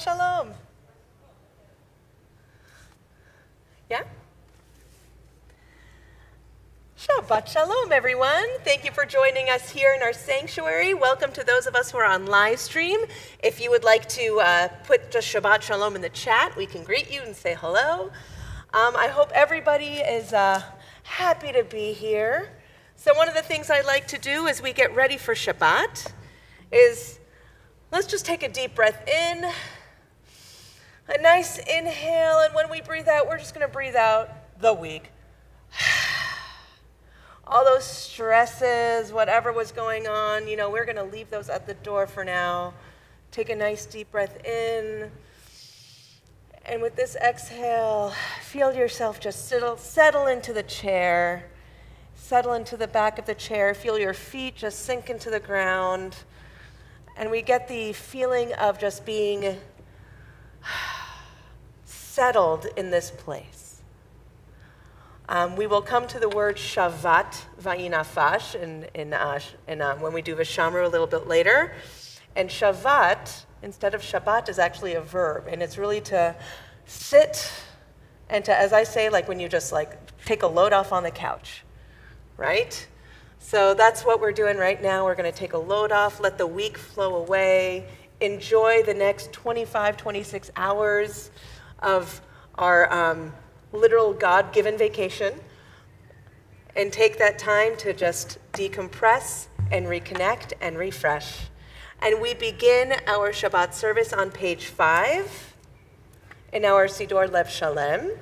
Shalom. Yeah? Shabbat Shalom, everyone. Thank you for joining us here in our sanctuary. Welcome to those of us who are on live stream. If you would like to put just Shabbat Shalom in the chat, we can greet you and say hello. I hope everybody is happy to be here. So one of the things I like to do as we get ready for Shabbat is let's just take a deep breath in, a nice inhale, and when we breathe out, we're just going to breathe out the week. All those stresses, whatever was going on, we're going to leave those at the door for now. Take a nice deep breath in. And with this exhale, feel yourself just settle into the chair. Settle into the back of the chair. Feel your feet just sink into the ground. And we get the feeling of just being settled in this place. We will come to the word Shabbat, va'inafash, when we do Vishamru a little bit later. And Shabbat, instead of Shabbat, is actually a verb. And it's really to sit and to, as I say, like when you just take a load off on the couch, right? So that's what we're doing right now. We're going to take a load off, let the week flow away, enjoy the next 25, 26 hours of our literal God-given vacation, and take that time to just decompress and reconnect and refresh. And we begin our Shabbat service on page 5 in our Siddur Lev Shalem.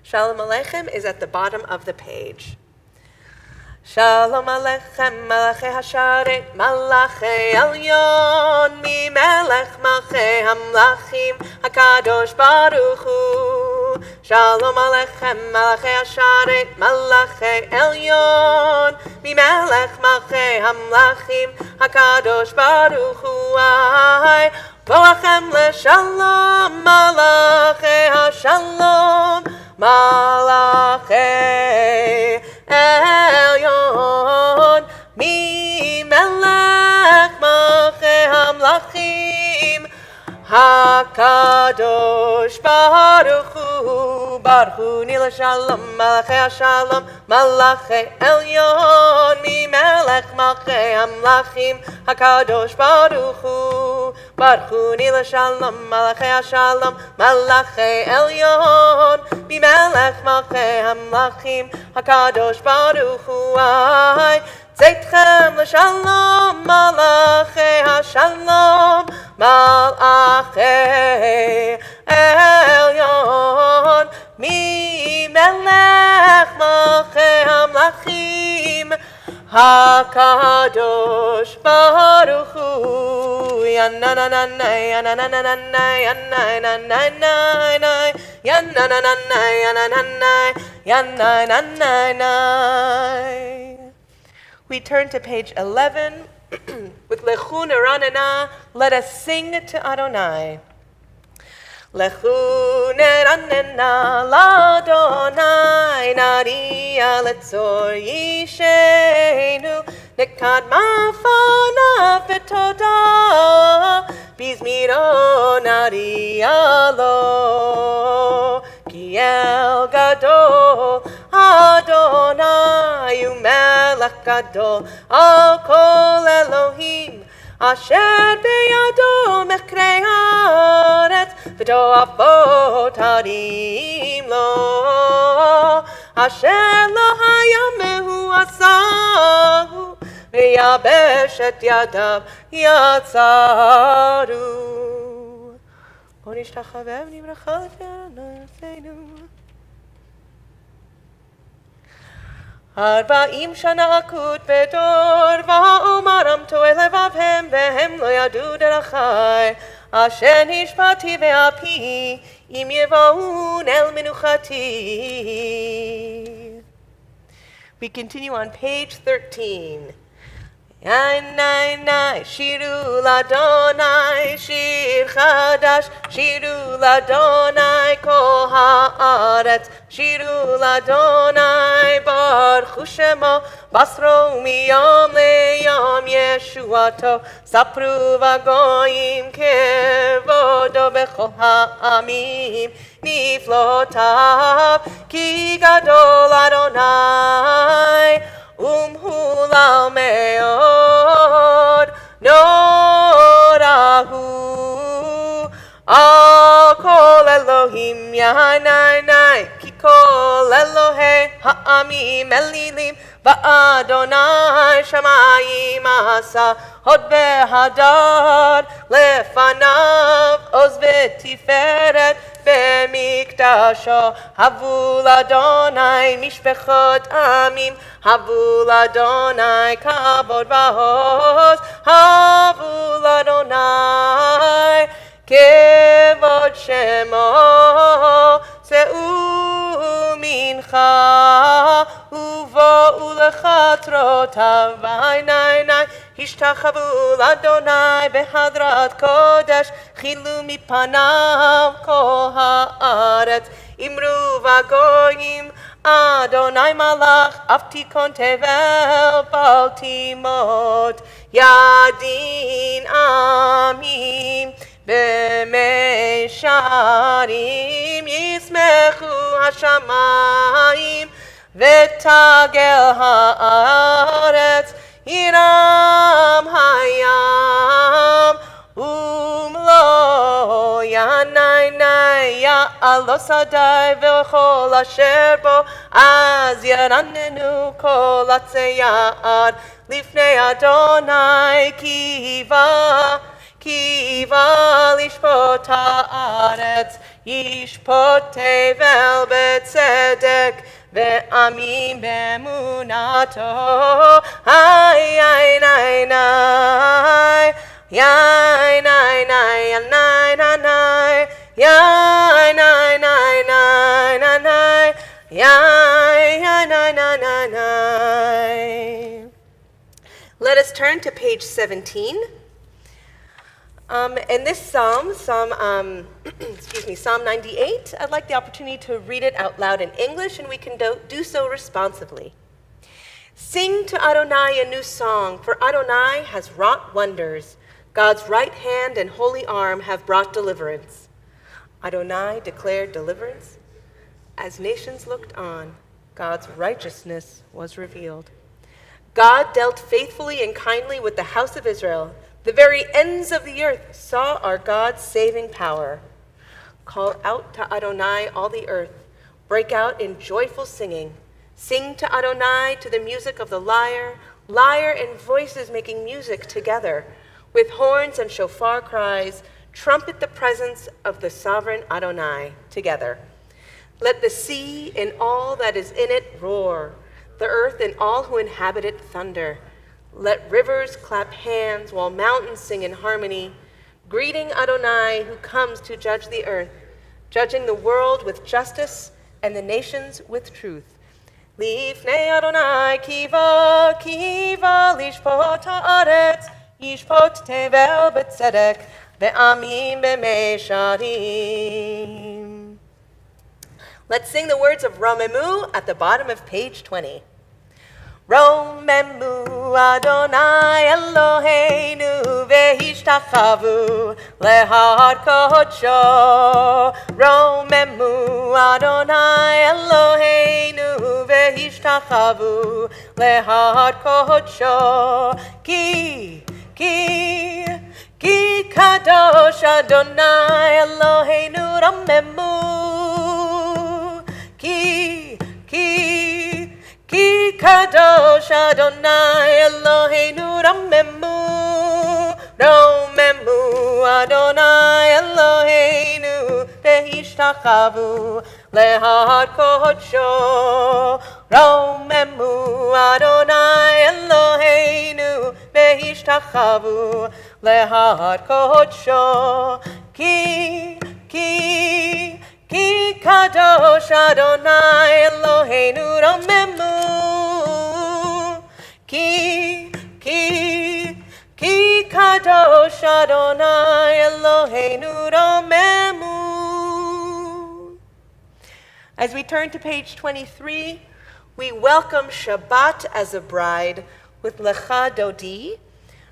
Shalom Aleichem is at the bottom of the page. Shalom Aleichem, Malachei Hasharet, Malachei Elyon, Mi Melech Malchei Hamlachim, HaKadosh Baruch Hu. Shalom Aleichem, Malachei Hasharet, Malachei Elyon, Mi Melech Malchei Hamlachim, HaKadosh Baruch Hu. Ai, Boachem LeShalom, Malachei Hashalom, Malachei Elyon, Mi Melech Malchei Hamlachim, HaKadosh Baruch Hu. Baruch Hu Nila Shalom, Malachei Hashalom, Malachei Elyon, Mi Melech Malchei Hamlachim, HaKadosh Baruch Hu. Baruch Hu Nila Shalom, Malachei Hashalom, Malachei Elyon, Mi Melech Malchei Hamlachim, HaKadosh Baruch Hu. Ai, Zeitchem l'Shalom, Malachei Hashalom, Malachei Elyon, Mi Melech Malchei Hamlachim, HaKadosh Baruch Hu. Yanananai, yanananai, yanananai, yanananai, yanananai, yanananai. We turn to page 11 with Lechu Neranena, let us sing to Adonai. Lechu Neranena l'Adonai, Nariya letzor yishenu, Nekadma fanav betodah, Bizmiro Nariya lo, Ki el gadol Adonai umelech gadol al kol Elohim, Asher beyado mechrei haaretz v'to'afot harim lo, Asher lo hayamehu asahu v'yabesh et yadav yatzaru. Bo nishtachave v'nivracha l'fei Eloheinu. 40 שנה אקוט בדור, ואומרם טועה לבבהם, והם לא ידעו דרכי, אשר נשבעתי באפי, אם יבואון אל מנוחתי. We continue on page 13. שירו לאדוני שיר חדש, שירו לאדוני כל הארץ, Shiru l'Adonai baruch Shemo basro miyom leyom Yeshuato sapru v'goyim kevodo bechol ha'amim niflotav ki gadol Adonai umhulal meod norahu al kol Elohim yahanai ki kol Elohe ha'amim elilim va'adonai shamayim asa hod v'hadad lefanav oz v'tiferet במקדשו, הבו לאדוני משפחות עמים, הבו לאדוני כבוד ועוז, הבו לאדוני כבוד שמו, שאו מנחה ובואו לחצרותיו ועיני השתחוו לאדוני בהדרת קודש, חילו מפניו כל הארץ, אמרו בגויים, אדוני מלך, אף תיכון תבל, בל תימות, ידין עמים, במישרים ישמחו השמיים, ותגל הארץ, ירם הים ומלוא ינני יעלו שדי וכל אשר בו אז ירננו כל הצייד לפני אדוני כי בא לשפוט הארץ ישפוט תבל בצדק ועמים באמונתו, איי ניי ניי, יאי ניי ניי ניי ניי, יאי ניי ניי ניי ניי, יאי ניי ניי ניי. Let us turn to page 17. In this Psalm 98, I'd like the opportunity to read it out loud in English, and we can do so responsibly. Sing to Adonai a new song, for Adonai has wrought wonders. God's right hand and holy arm have brought deliverance. Adonai declared deliverance. As nations looked on, God's righteousness was revealed. God dealt faithfully and kindly with the house of Israel. The very ends of the earth saw our God's saving power. Call out to Adonai, all the earth. Break out in joyful singing. Sing to Adonai to the music of the lyre, lyre and voices making music together. With horns and shofar cries, trumpet the presence of the sovereign Adonai together. Let the sea and all that is in it roar, the earth and all who inhabit it thunder. Let rivers clap hands while mountains sing in harmony, greeting Adonai who comes to judge the earth, judging the world with justice and the nations with truth. Lifnei Adonai kiva lishpot haaretz, yishpot tevel betzedek, ve'amim b'meisharim. Let's sing the words of Romemu at the bottom of page 20. Romemu Adonai Eloheinu vehishtachavu lehar kodsho. Romemu Adonai Eloheinu vehishtachavu lehar kodsho. Ki kadosh Adonai Eloheinu Romemu. Ki kadosh Adonai Eloheinu Romemu. Romemu Adonai Eloheinu vehishtachavu lehar kodsho. Romemu Adonai Eloheinu vehishtachavu lehar kodsho. Ki kadosh Adonai Eloheinu Romemu. Ki kadosh Adonai Eloheinu Romemu. As we turn to page 23, we welcome Shabbat as a bride with Lecha Dodi.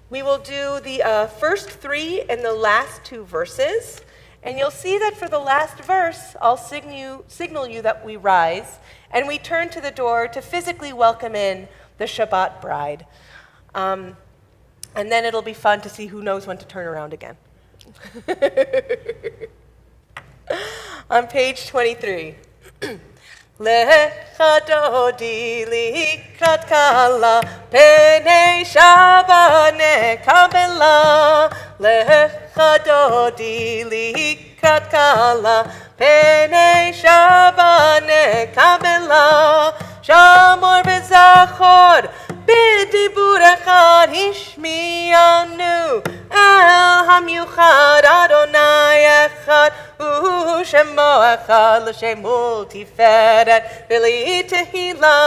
We will do the first 3 and the last 2 verses. And you'll see that for the last verse, I'll signal you that we rise, and we turn to the door to physically welcome in the Shabbat bride. And then it'll be fun to see who knows when to turn around again. On page 23. Lecha dodi likrat kala, penei Shabbat nekabela. Lecha dodi likrat kala, penei Shabbat nekabela. Shamor v'zachor, b'dibur echad hishmianu, el hamyuchad Adonai echad, Shemo echad l'shem multiferet v'li tehila.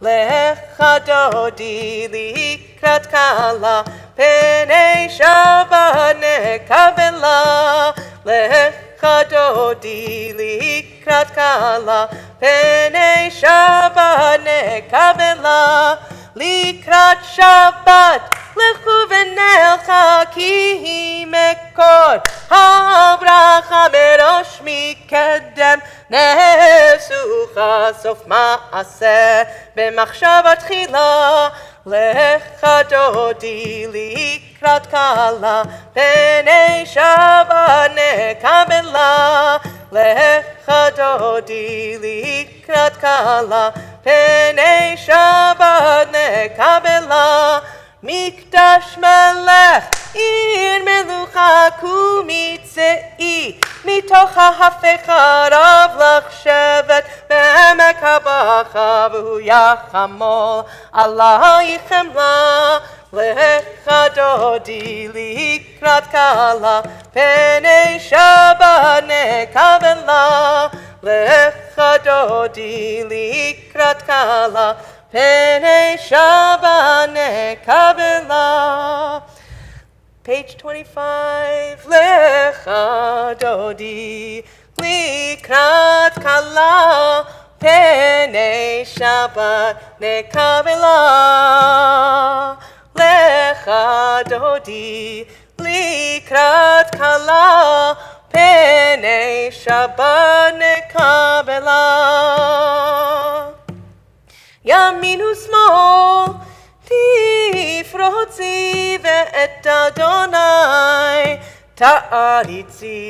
Lecha dodi likrat kala, penei Shabbat nekabela. Lecha dodi likrat kala, penei Shabbat nekabela. Likrat Shabbat lechu v'nelcha ki hi mekor habracha merosh mikedem nesucha sof ma'aseh b'machshava tchila. Lecha dodi likrat kala, penei Shabbat nekabela. Lecha dodi likrat kala, penei Shabbat nekabela. Mikdash melech ir melucha kumitzei, mitoch ha'hafecha rav lach shevet be'emek habacha v'hu yachamol alaychem la. Lecha dodi likrat kala, penei Shabbat nekabela. Lecha dodi likrat kala, penei Shabbat nekabela. Page 25. Lecha dodi likrat kala, penei Shabbat nekabela. Lecha dodi likrat kala, penei Shabbat nekabela. Yamin u'smol tifrotzi ve'et Adonai ta'aritzi.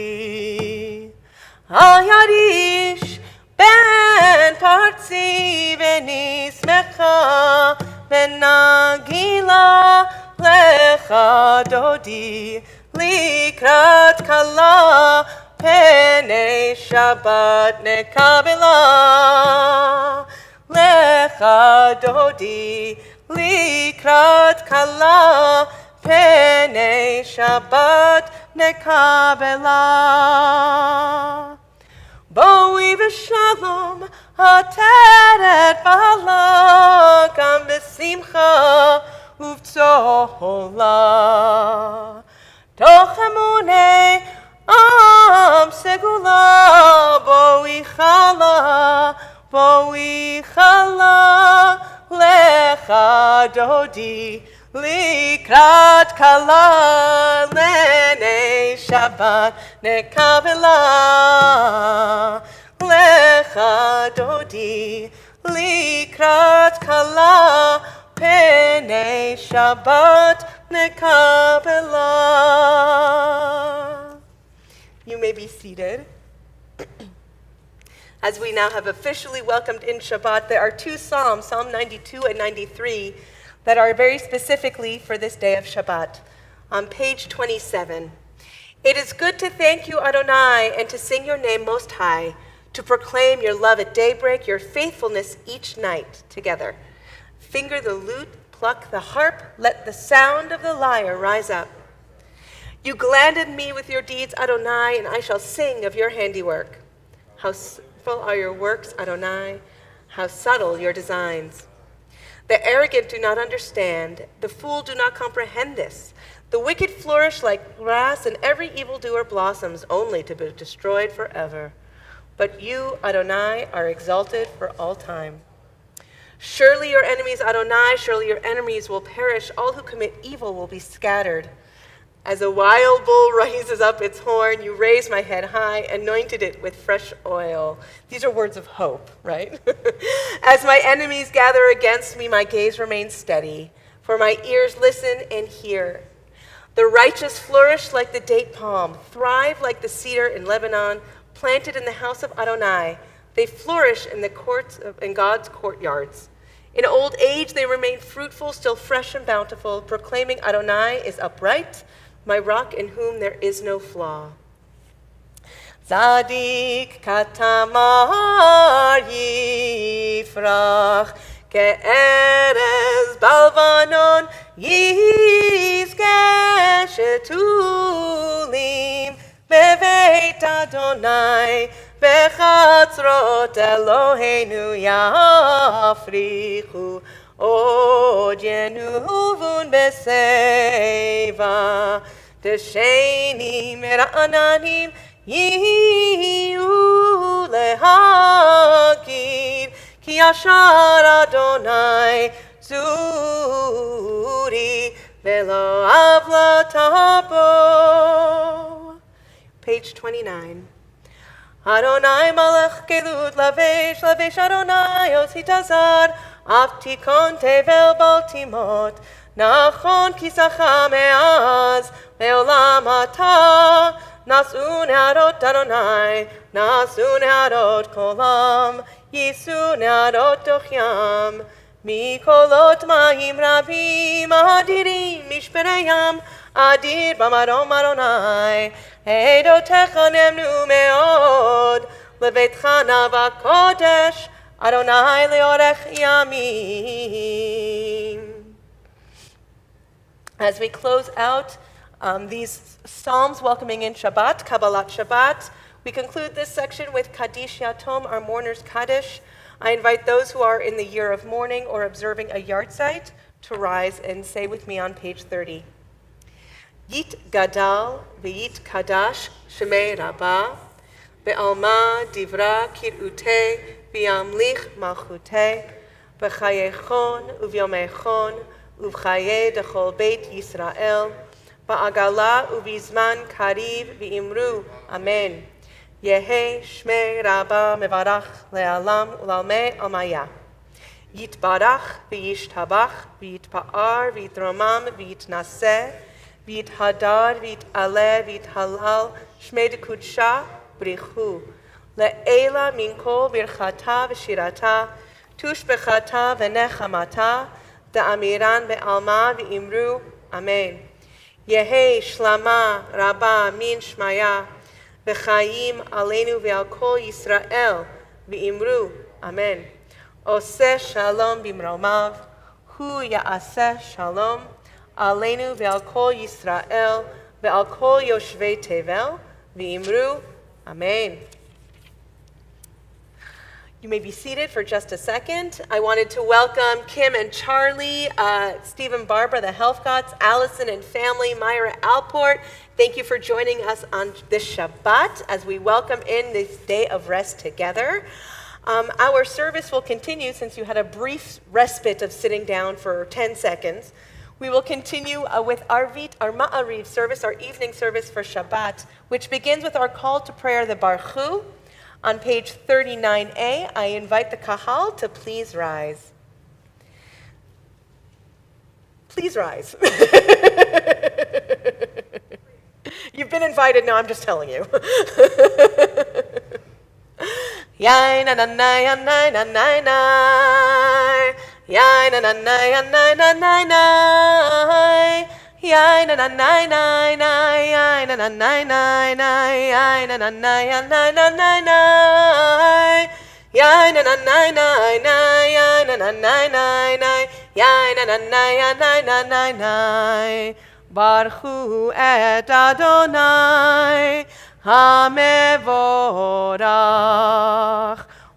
Al yarish ben partzi v'nismecha v'nagila. Lecha dodi likrat kala, penei Shabbat nekabela. Lecha dodi likrat kala, penei Shabbat nekabela. Boi v'shalom hateret bala, gam b'simcha uv'tzola. Toch emunei am segula, boi chala, boi chala. Lecha dodi likrat kala, penei Shabbat nekabela. Lecha dodi likrat kala, penei Shabbat nekabela. You may be seated. As we now have officially welcomed in Shabbat, there are 2 Psalms, Psalm 92 and 93, that are very specifically for this day of Shabbat. On page 27, it is good to thank you, Adonai, and to sing your name most high, to proclaim your love at daybreak, your faithfulness each night together. Finger the lute, pluck the harp, let the sound of the lyre rise up. You gladdened me with your deeds, Adonai, and I shall sing of your handiwork. How wonderful are your works, Adonai, how subtle your designs. The arrogant do not understand, the fool do not comprehend this. The wicked flourish like grass, and every evildoer blossoms only to be destroyed forever. But you, Adonai, are exalted for all time. Surely your enemies, Adonai, surely your enemies will perish. All who commit evil will be scattered. As a wild bull raises up its horn, you raised my head high, anointed it with fresh oil. These are words of hope, right? As my enemies gather against me, my gaze remains steady, for my ears listen and hear. The righteous flourish like the date palm, thrive like the cedar in Lebanon, planted in the house of Adonai. They flourish in God's courtyards. In old age they remain fruitful, still fresh and bountiful, proclaiming Adonai is upright, my rock in whom there is no flaw. Zadik katamar yifrach, ke'erez balvanon yizkeh shetulim beveit Adonai bechatzrot Eloheinu yafrichu od yenuvun beseva deshenim ra'ananim yihu lehakir ki yashar Adonai zuri velo avla tabo. Page 29. Adonai malach gelut lavesh, lavesh Adonai ositazar, avtikon tevel baltimot, nachon kisacha me'az, me'olam ata, nasun ne'arot Adonai, nasun ne'arot kolam, yisu ne'arot dochyam, mikolot ma'im rabim, adirim mishpereyam, adir b'marom Adonai, Eidotecha nemnu me'od, levetcha nava kodesh, Adonai leorech yamim. As we close out these Psalms welcoming in Shabbat, Kabbalat Shabbat, we conclude this section with Kaddish Yatom, our mourner's Kaddish. I invite those who are in the year of mourning or observing a yahrzeit to rise and say with me on page 30. Yit gadal v'yit kadash shemei rabba be'alma divra kir'ute v'yamlich malchute b'chayechon uvyomechon uv'chaye dechol beit Yisrael ba'agala uv'izman kariv v'imru amen. Yehe shmei rabba mevarach le'alam u'lalmei almaya. Yit barach v'yishtabach v'yitpa'ar v'yitromam v'yitnaseh Vit hadar, vit ale, vit halal, shmei de kudsha, brichu. Le'ela minkol birchata v'shirata, tush bechata v'nechamata, da'amiran be'alma v'imru, amen. Yehe shlama rabba min shmaya, v'chayim aleinu ve'al kol Yisrael, v'imru, amen. Oseh shalom bimromav, hu ya'aseh shalom, Aleinu ve'al kol Yisrael ve'al kol yoshvei tevel v'imru, amen. You may be seated for just a second. I wanted to welcome Kim and Charlie, Steve and Barbara, the health gods, Allison and family, Myra Alport. Thank you for joining us on this Shabbat as we welcome in this day of rest together. Our service will continue since you had a brief respite of sitting down for 10 seconds. We will continue with our Ma'ariv service, our evening service for Shabbat, which begins with our call to prayer, the Barchu. On page 39a, I invite the Kahal to please rise. Please rise. You've been invited, no, I'm just telling you. Yai na na na na na na na. Yai na na na na na na na. Yai na na na na na. Yai na na na na na. Yai na na na na na na na. Yai na na na na na. Yai na na na na na. Yai na na na na na na na. Baruchu et Adonai Hamevorach.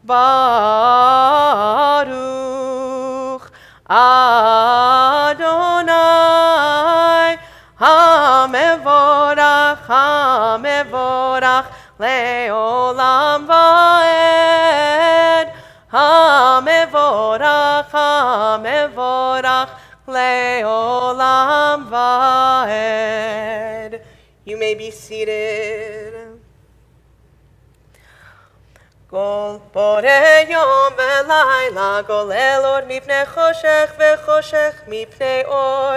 Baruch Adonai Hamevorach המבורך לעולם ועד. המבורך, המבורך לעולם ועד. You may be seated. כל בורא יום ולילה, גולל אור מפני חושך וחושך מפני אור.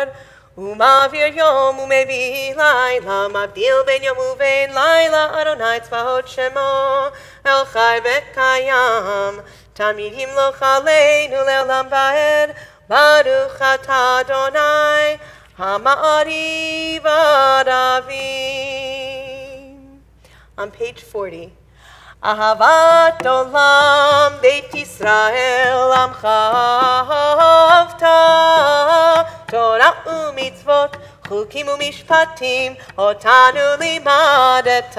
הוא מעביר יום ומביא לילה, מבדיל בין יום ובין לילה, אדוני צבאות שמו, אל חי וקיים. תמיד ימלוך עלינו לעולם ועד, ברוך אתה אדוני, המעריב ערבים. On page 40. אהבת עולם בית ישראל עמך אהבת, תורה ומצוות חוקים ומשפטים אותנו לימדת.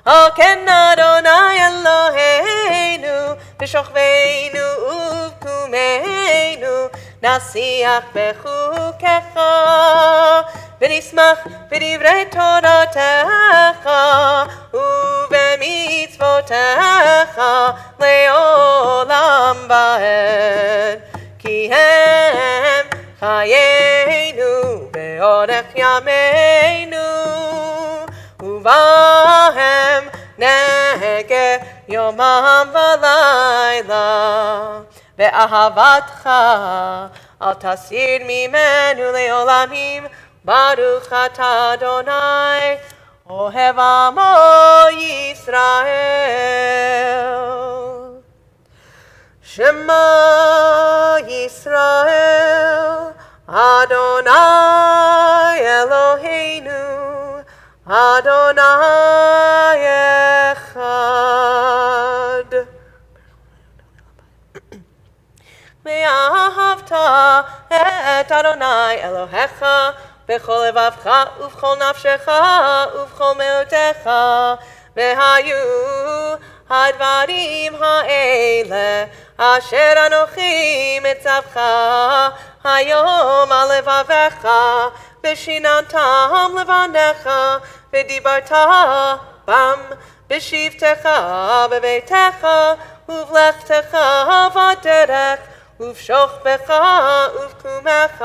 על כן אדוני אלוהינו בשוכבנו ובקומנו נשיח בחוקיך ונשמח בדברי תורתך ובמצוותיך לעולם ועד. כי הם חיינו באורך ימינו ובהם נהגה יומם ולילה. ואהבתך אל תסיר ממנו לעולמים, ברוך אתה אדוני אוהב עמו ישראל. שמע ישראל אדוני אלוהינו אדוני אחד. ואהבת את אדוני אלוהיך בכל לבבך ובכל נפשך ובכל מאודך. והיו הדברים האלה אשר אנוכי מצווך היום על לבביך, ושיננתם לבניך, ודיברת בם בשבתך בביתך ובלכתך בדרך ובשוכבך ובקומך,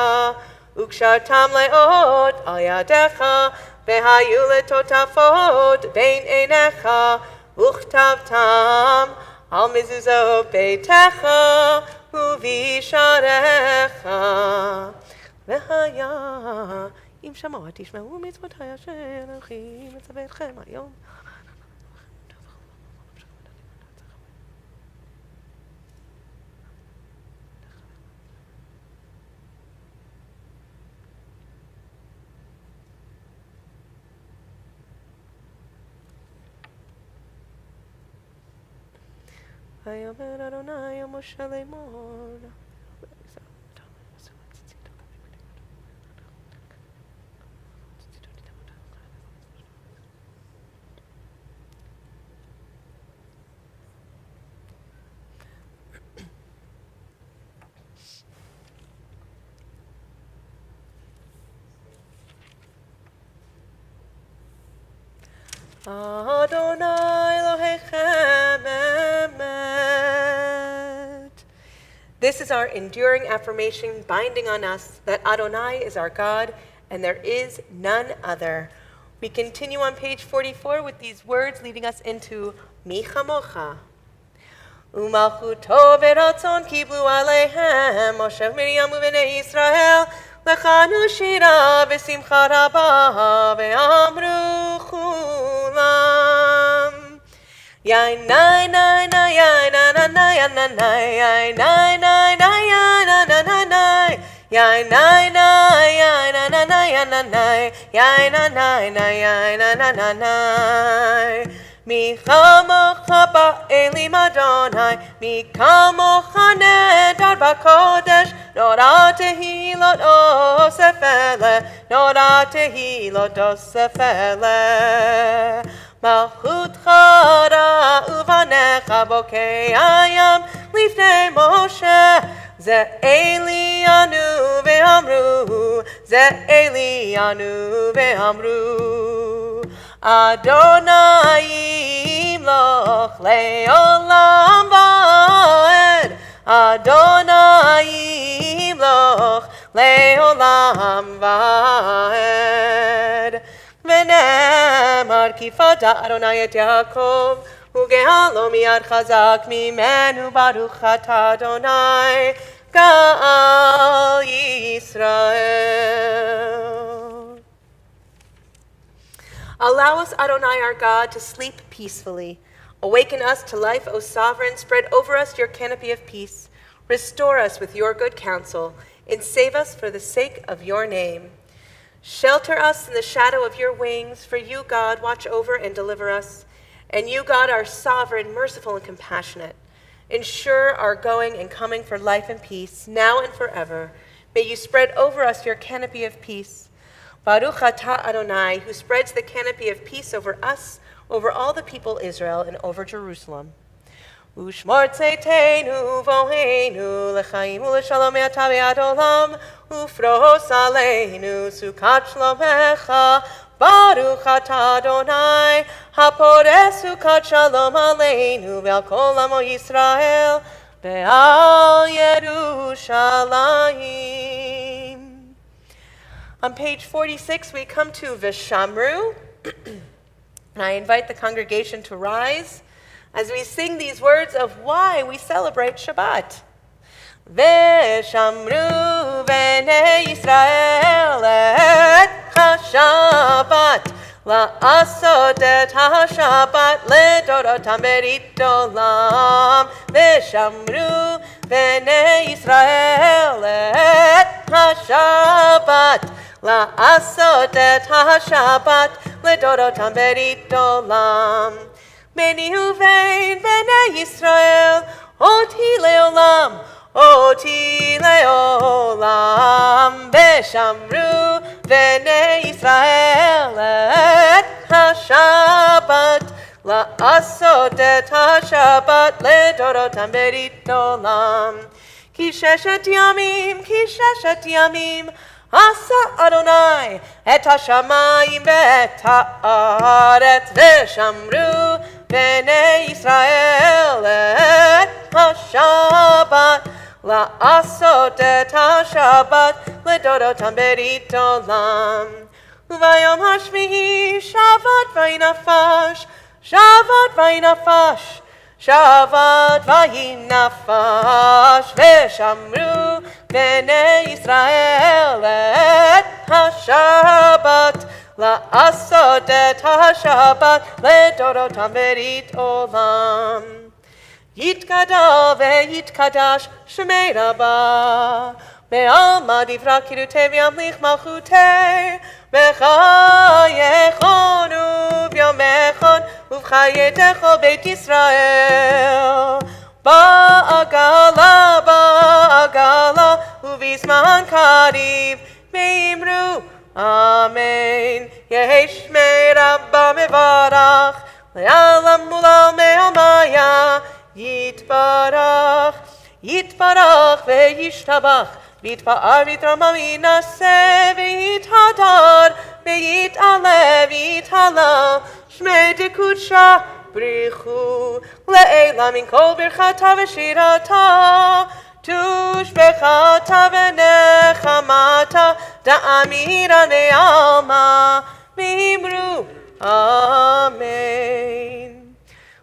וקשרתם לאות על ידיך, והיו לטוטפות בין עיניך, וכתבתם על מזוזות ביתך ובשעריך. והיה אם שמוע תשמעו מצוותי אשר אלוהים מצווה אתכם היום. ויאמר אדוני אל משה לאמור. Adonai Elohechem emet. This is our enduring affirmation binding on us that Adonai is our God and there is none other. We continue on page 44 with these words leading us into Mi Chamocha. Umalchuto v'ratzon kiblu aleihem Moshe Miriam u'bnei Yisrael Lechanu shira v'simcha rabba ve'amru chulam. Yain nai nai nai yain na na na yain na na yain nai nai nai yain na na na na yain nai nai yain na na na yain na na yain na na na yain na na na na. Mi chamocha ba'elim Adonai, mi kamocha nedar b'kodesh, nora tehilot osefele, nora tehilot osefele. Malchutcha ra'uvanecha bokei ayam, lifnei Moshe, ze Elianu ve'amru, ze Elianu ve'amru. Adonai imloch le'olam va'ed. Adonai imloch le'olam va'ed. V'nemar kifata Adonai et Yaakov, u'gehalo miyad chazak mimenu baruch ata Adonai Ga'al Yisrael. Allow us, Adonai our God, to sleep peacefully. Awaken us to life, O Sovereign. Spread over us your canopy of peace. Restore us with your good counsel, and save us for the sake of your name. Shelter us in the shadow of your wings, for you, God, watch over and deliver us. And you, God, are sovereign, merciful, and compassionate. Ensure our going and coming for life and peace, now and forever. May you spread over us your canopy of peace. Baruch atah Adonai, who spreads the canopy of peace over us, over all the people Israel, and over Jerusalem. Ushmor tzeiteinu voheinu lechaim u'leshalom me'ata ve'ad olam ufros aleinu sukat shlomecha Baruch atah Adonai hapores sukat shalom aleinu ve'al kol amo Yisrael ve'al Yerushalayim. On page 46 we come to V'shamru, and I invite the congregation to rise as we sing these words of why we celebrate Shabbat. V'shamru b'nei Yisrael et ha-Shabbat, la'asot et ha-Shabbat ledorotam berit olam. V'shamru b'nei Yisrael et ha-Shabbat, la'asot et ha-Shabbat ledorotam berit olam. Beni uvein b'nei Yisrael, oti leolam, oti leolam. V'shamru b'nei Yisrael et ha-Shabbat, la'asot et ha-Shabbat ledorotam berit olam. Ki sheshet yamim, Asa Adonai et hashamayim ve'et haaretz v'shamru b'nei Yisrael et ha-Shabbat la'asot et ha-Shabbat ledorotam berit olam. Uvayom hashmihi Shabbat v'yinafash, Shabbat v'yinafash, Shabbat v'yinafash v'shamru b'nei Yisrael et ha-Shabbat la'asot et ha-Shabbat ledorotam berit olam. Yitkada ve'yitkadash shmei Rabbah be'alma divra kirutei v'yamlich malchutei b'chayechon u'b'yomechon u'v'chayetecho beit Yisrael ba'agala u'vizman kariv me'imru Amen. Yehi shmei Rabbah mevarach le'alam ulal me'amaya Yitbarach ve'yishtabach v'yitpa'ar v'yitramam v'yinaseh v'yithadar v'yit'ala shmei dekudsha brichu le'ela min kol birchata v'shirata tushbechata v'nechamata da'amira ne'alma v'imru Amen.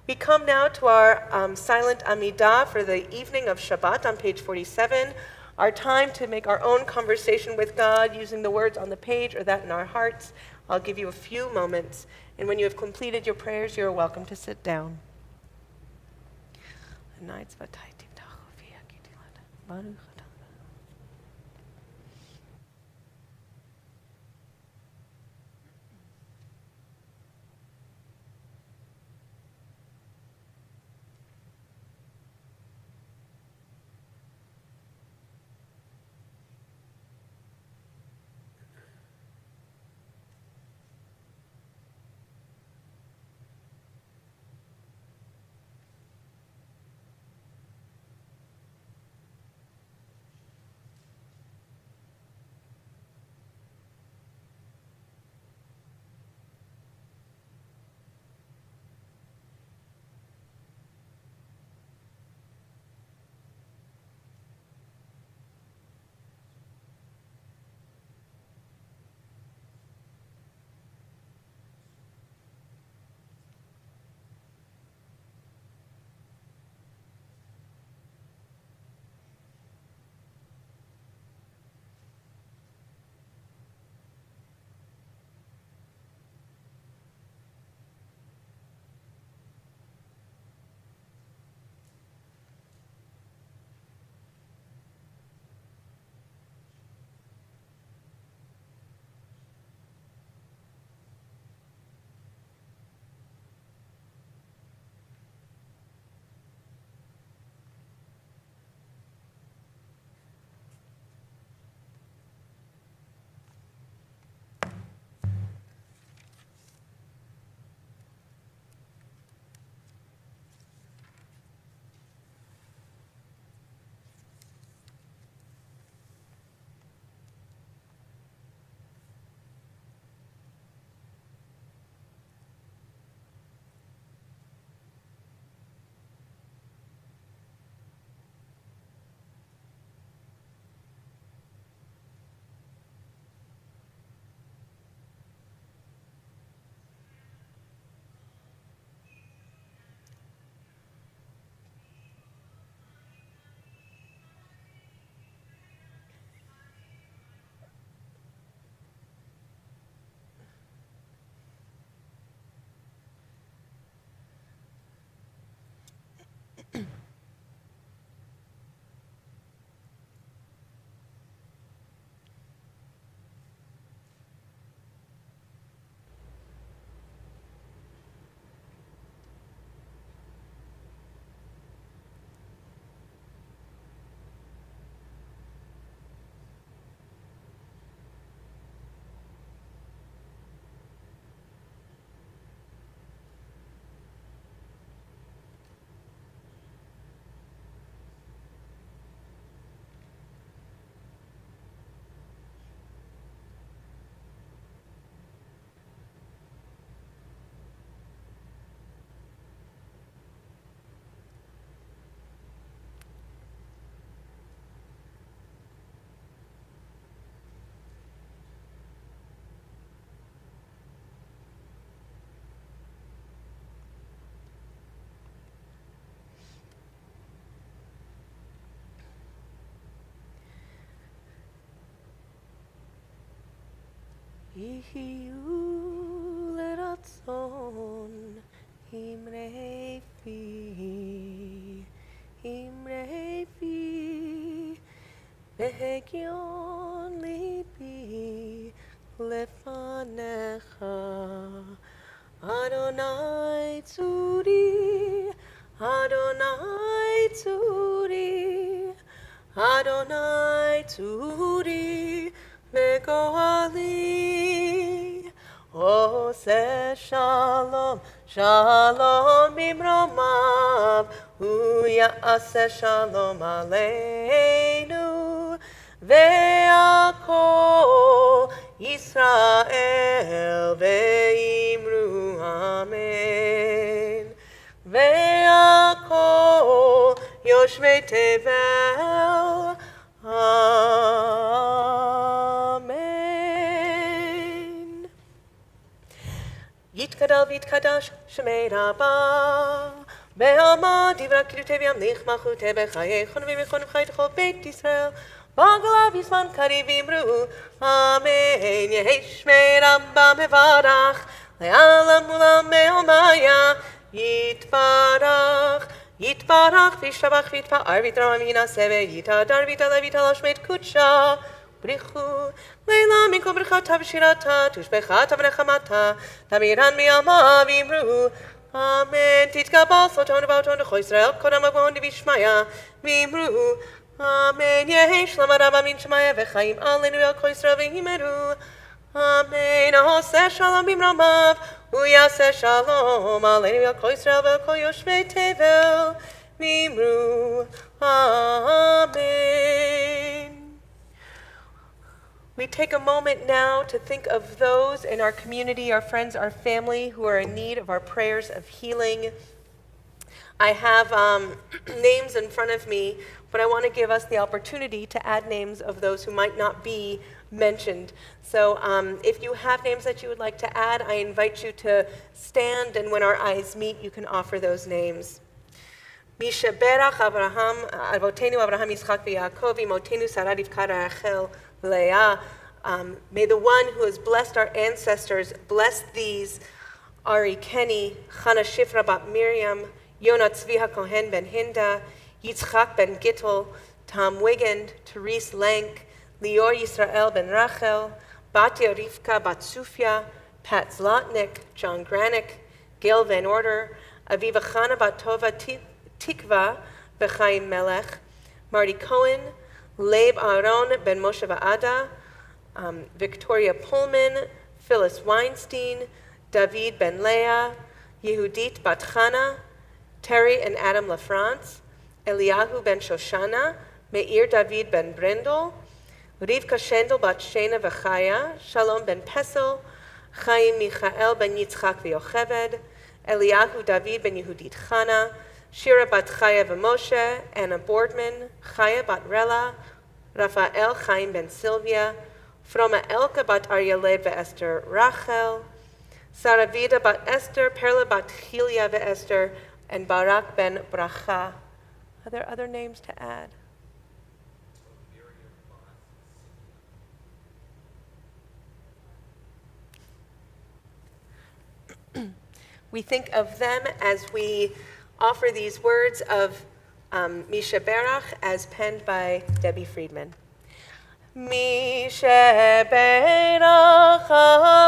We come now to our silent Amidah for the evening of Shabbat on page 47, our time to make our own conversation with God using the words on the page or that in our hearts. I'll give you a few moments, and when you have completed your prayers, you're welcome to sit down. יחיו לרצון אמרי פי, אמרי פי, והגיון ליבי לפניך. אדוני צורי, אדוני צורי, אדוני צורי וגואלי. עושה שלום, שלום במרומיו, הוא יעשה שלום עלינו, ועל כל ישראל ואמרו אמן. ועל כל יושבי תבל אמן. יתגדל ויתקדש שמי רבה, בעלמא דברי קדושי וימליך מלכותי בחיי חון ומיכון וחי לכל בית ישראל, בגלה בזמן קריב אמרו אמן. יהי שמי רבה מברך לעולם עולם בעלמיה, יתברך יתברך וישתבח ויתפאר ויתרומם וינשא ויתהדר ויתעלה ויתעלה שמי קודשה בריחו לילה מכל ברכתה ושירתה תושבחתה ונחמתה תמירן מעלמה ואמרו אמן. תתקבל סלטון ובאותון לכל ישראל קודם ובאון דבישמיה ואמרו אמן. יהי שלום רבה מן שמיה וחיים עלינו על כל ישראל ואמרו אמן. העושה שלום במרומיו הוא יעשה שלום עלינו על כל ישראל ועל כל יושבי תבל ואמרו amen. We take a moment now to think of those in our community, our friends, our family, who are in need of our prayers of healing. I have names in front of me, but I want to give us the opportunity to add names of those who might not be mentioned. So if you have names that you would like to add, I invite you to stand, and when our eyes meet, you can offer those names. Misha Berach Avraham, Avotenu Avraham Yitzchak v'Yaakov, Imotenu Sarah Rivka Rachel Leah. May the one who has blessed our ancestors bless these: Ari Kenny, Chana Shifra Bat Miriam, Yonah Tzvi HaKohen Ben Hinda, Yitzchak Ben Gittel, Tom Wigand, Therese Lank, Lior Yisrael Ben Rachel, Batya Rivka Bat Sufia, Pat Zlotnick, John Granick, Gail Van Order, Aviva Chana Bat Tova Tikva B'chaim Melech, Marty Cohen, Leib Aaron Ben Moshe Va'ada, Victoria Pullman, Phyllis Weinstein, David Ben Leah, Yehudit Bat Chana, Terry and Adam LaFrance, Eliyahu Ben Shoshana, Meir David Ben Brindle, Rivka Shendel Bat Shena V'chaya, Shalom Ben Pesel, Chaim Michael Ben Yitzchak V'Yocheved, Eliyahu David Ben Yehudit Chana, Shira Bat Chaya V'Moshe, Anna Boardman, Chaya Bat Rella, Rafael Chaim Ben Sylvia, Froma Elka Bat Aryalev V'Esther Rachel, Saravida Bat Esther, Perla Bat Chilia V'Esther, and Barak Ben Bracha. Are there other names to add? We think of them as we offer these words of Misha Berach as penned by Debbie Friedman. Misha Berach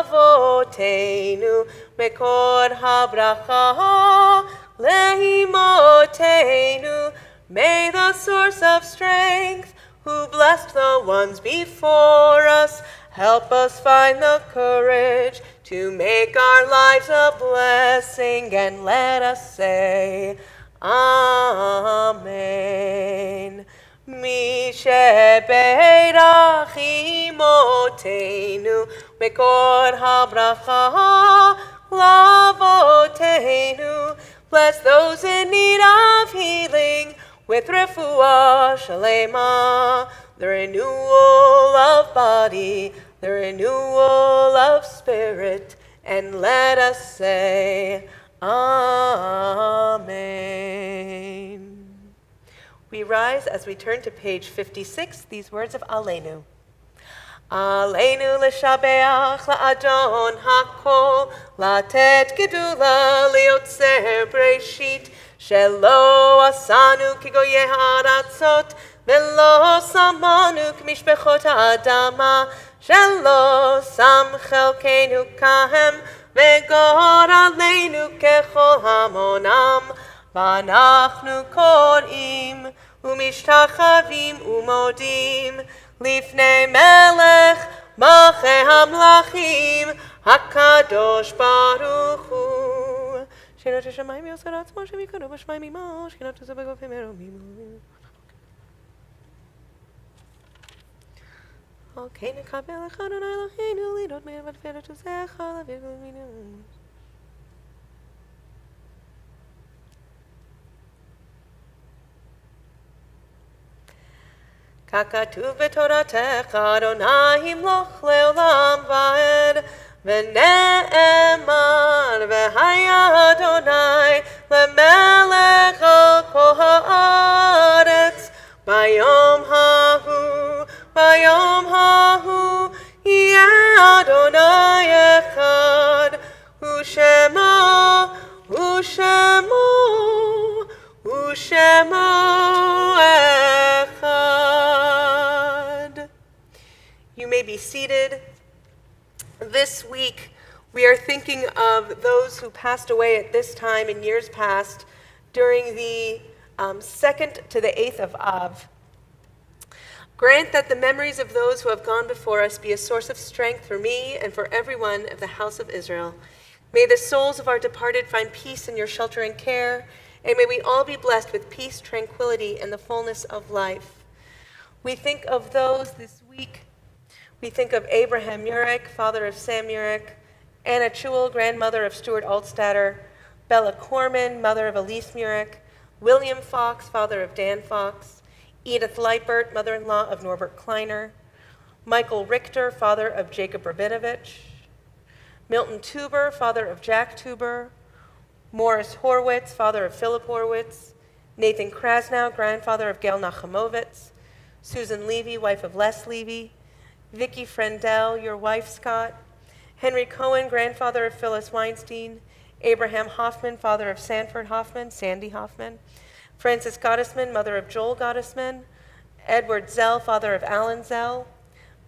Avotenu Mekor HaBracha Lehimotenu. May the source of strength, who blessed the ones before us, help us find the courage to make our lives a blessing, and let us say, Amen. Mishe Beirach Imotenu Mekor HaBracha Lavotenu. Bless those in need of healing with refuah shalema, the renewal of body, the renewal of spirit, and let us say, Amen. We rise as we turn to page 56, these words of Aleinu. עלינו לשבח לאדון הכל, לתת גדולה ליוצר בראשית, שלא עשנו כגויי הארצות, ולא שמנו כמשפחות האדמה, שלא שם חלקנו כהם, וגורלנו ככל המונם. ואנחנו קוראים ומשתחווים ומודים לפני מלך מלכי המלכים, הקדוש ברוך הוא. שכינת השמיים יעשה לעצמו, שמיקרו בשמיים עמו, שכינת עושה בגופים מרומים. אוקיי, נקבל לך אדוני אלוהינו, לידות מאיר ותפארת עוזך, להביא ולמינו. ככתוב בתורתך, אדוני ימלוך לעולם ועד, ונאמר, והיה אדוני למלך על כל הארץ, ביום ההוא יהיה אדוני אחד, ושמו אחד. You may be seated. This week, we are thinking of those who passed away at this time in years past during the 2nd to the 8th of Av. Grant that the memories of those who have gone before us be a source of strength for me and for everyone of the house of Israel. May the souls of our departed find peace in your shelter and care, and may we all be blessed with peace, tranquility, and the fullness of life. We think of those this week. We think of Abraham Murek, father of Sam Murek, Anna Chewell, grandmother of Stuart Altstatter, Bella Corman, mother of Elise Murek, William Fox, father of Dan Fox, Edith Leipert, mother-in-law of Norbert Kleiner, Michael Richter, father of Jacob Rabinovich, Milton Tuber, father of Jack Tuber, Morris Horwitz, father of Philip Horwitz, Nathan Krasnow, grandfather of Gail Nachamovitz, Susan Levy, wife of Les Levy, Vicki Frendel, your wife, Scott, Henry Cohen, grandfather of Phyllis Weinstein, Abraham Hoffman, father of Sanford Hoffman, Sandy Hoffman, Frances Gottesman, mother of Joel Gottesman, Edward Zell, father of Alan Zell,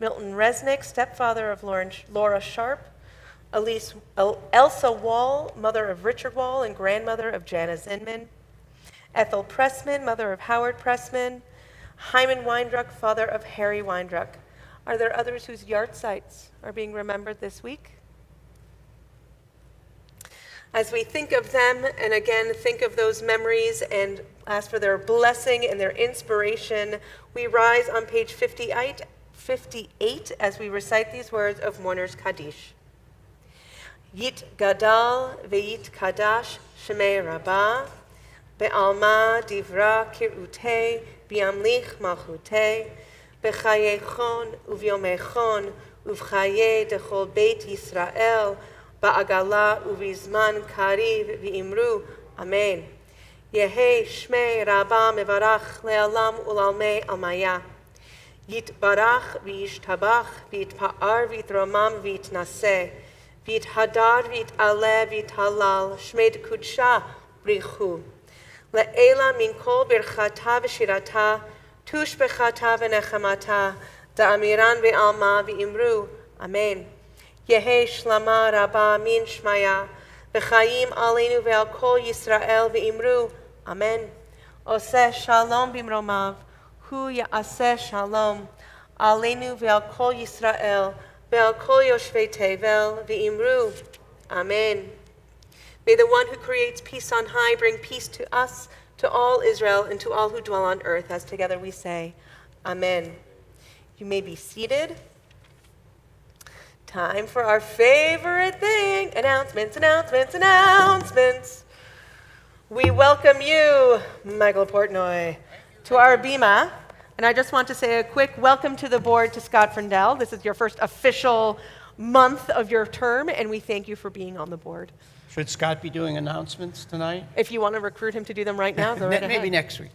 Milton Resnick, stepfather of Laura Sharp, Elsa Wall, mother of Richard Wall and grandmother of Jana Zinman, Ethel Pressman, mother of Howard Pressman, Hyman Weindruck, father of Harry Weindruck. Are there others whose yahrzeits are being remembered this week? As we think of them, and again think of those memories and ask for their blessing and their inspiration, we rise on page 58 as we recite these words of Mourner's Kaddish. Yit Gadal ve'yit Kadash Shemei Rabbah, be'alma divra kirutei, bi'amlich malchutei, b'chayechon uvyomechon, uvchaye dechol beit Yisrael, ba'agala uvizman kariv v'imru, Amen. Yehe shmei Rabbah mevarach le'alam ulalmei almaya. Yitbarach v'yishtabach v'yitpa'ar v'yitromam v'yitnaseh. V'it hadar v'it ale v'it halal shmed kudsha brichu le'ela min kol birchata v'shirata tush bechata v'nechamata da'amiran v'alma v'imru Amen. Yehe shlama Rabbah min shmaya v'chayim aleinu v'al kol Yisrael v'imru Amen. Oseh shalom bimromav hu ya'aseh shalom aleinu v'al kol Yisrael Ve'al kol yoshvei tevel v'imru. Amen. May the one who creates peace on high bring peace to us, to all Israel, and to all who dwell on earth, as together we say, Amen. You may be seated. Time for our favorite thing, announcements. We welcome you, Michael Portnoy, to our bima. And I just want to say a quick welcome to the board to Scott Frendel. This is your first official month of your term, and we thank you for being on the board. Should Scott be doing announcements tonight? If you want to recruit him to do them right now, go right ahead. Maybe next week.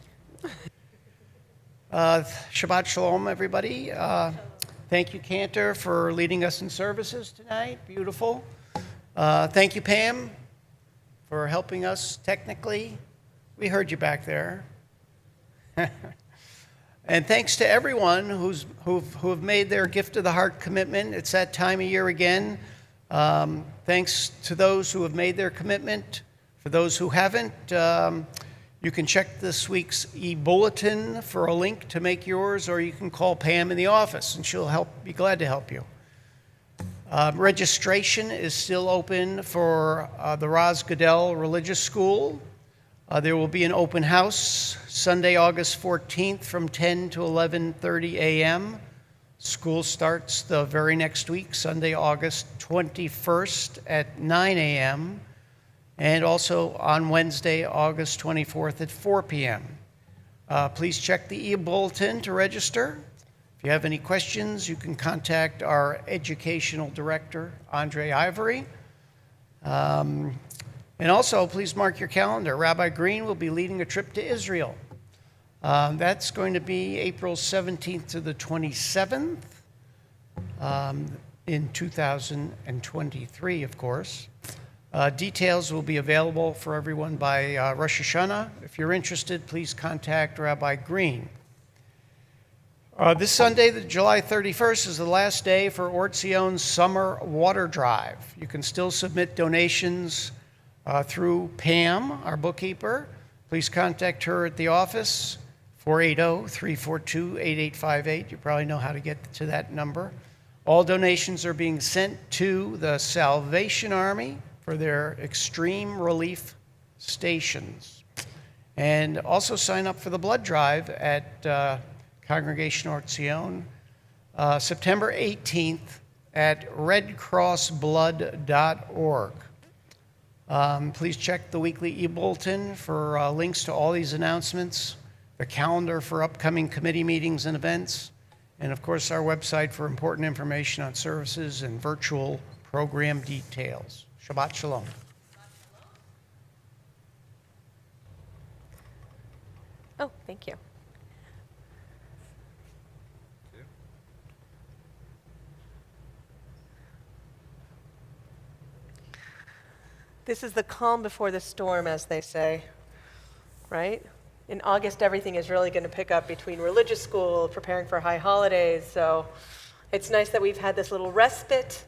Shabbat Shalom, everybody. Thank you, Cantor, for leading us in services tonight. Beautiful. Thank you, Pam, for helping us technically. We heard you back there. And thanks to everyone who have made their gift of the heart commitment. It's that time of year again. Thanks to those who have made their commitment. For those who haven't, you can check this week's e-bulletin for a link to make yours, or you can call Pam in the office, and she'll be glad to help you. Registration is still open for the Raz Goodell Religious School. There will be an open house Sunday, August 14th from 10 to 11:30 a.m. School starts the very next week, Sunday, August 21st at 9 a.m. and also on Wednesday, August 24th at 4 p.m. Please check the e-bulletin to register. If you have any questions, you can contact our educational director, Andre Ivory. And also, please mark your calendar. Rabbi Green will be leading a trip to Israel. That's going to be April 17th to the 27th in 2023, of course. Details will be available for everyone by Rosh Hashanah. If you're interested, please contact Rabbi Green. This Sunday, July 31st, is the last day for Or Tzion's Summer Water Drive. You can still submit donations through Pam, our bookkeeper. Please contact her at the office, 480-342-8858. You probably know how to get to that number. All donations are being sent to the Salvation Army for their extreme relief stations. And also sign up for the blood drive at Congregation Or Tzion, September 18th at redcrossblood.org. Please check the weekly e-bulletin for links to all these announcements, the calendar for upcoming committee meetings and events, and of course our website for important information on services and virtual program details. Shabbat Shalom. Oh, thank you. This is the calm before the storm, as they say, right? In August, everything is really going to pick up between religious school, preparing for high holidays. So it's nice that we've had this little respite.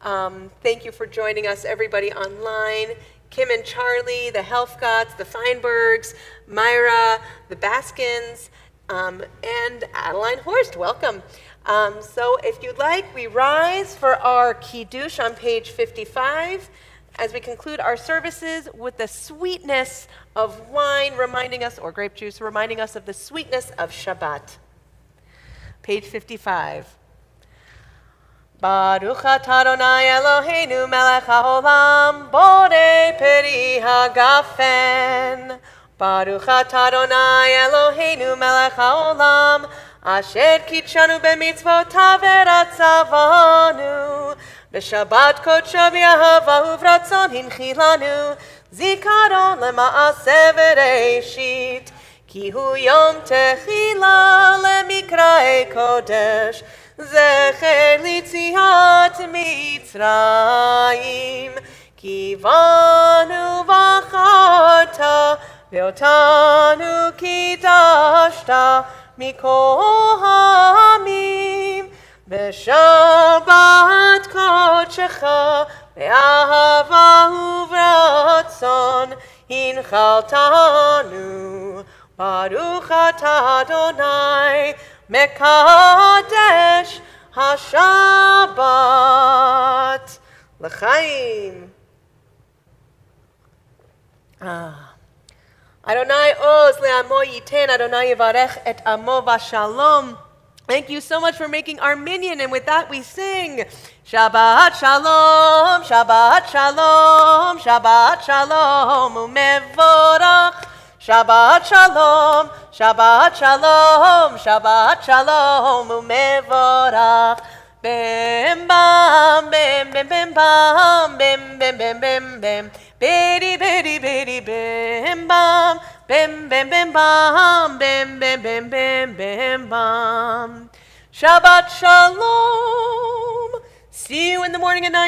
Thank you for joining us, everybody online. Kim and Charlie, the Helfgots, the Feinbergs, Myra, the Baskins, and Adeline Horst. Welcome. So if you'd like, we rise for our Kiddush on page 55. As we conclude our services with the sweetness of wine reminding us, or grape juice, reminding us of the sweetness of Shabbat. Page 55. Baruch atah Adonai Eloheinu melech haolam, borei peri hagafen. Baruch atah Adonai Eloheinu melech haolam, asher kitshanu b'mitzvotav v'ratzavanu. B'Shabbat kodsho b'yahava uvratzon hinchilanu, zikaron lema'aseh v'reishit, ki hu yom techila lemikra'e kodesh, zecher litziat mitzrayim, ki vanu v'acharta, ve'otanu kidashta, mikol ha'amim, B'Shabbat kodshecha, be'ahava uvratzon, hinchaltanu. Baruch atah Adonai, mekadesh haShabbat. L'chaim. Adonai oz le'amo yiten, Adonai yivarech et amo v'shalom. Thank you so much for making our minyan, and with that we sing Shabbat Shalom, Shabbat Shalom, Shabbat Shalom, umevorach. Shabbat Shalom, Shabbat Shalom, Shabbat Shalom, umevorach. Bim bam, bim bim bim bam, bim bim bim bim bim, bidi bidi bidi bim bam. Bim bim bim bam, bim bim bim bim bim bam. Shabbat Shalom. See you in the morning at 9.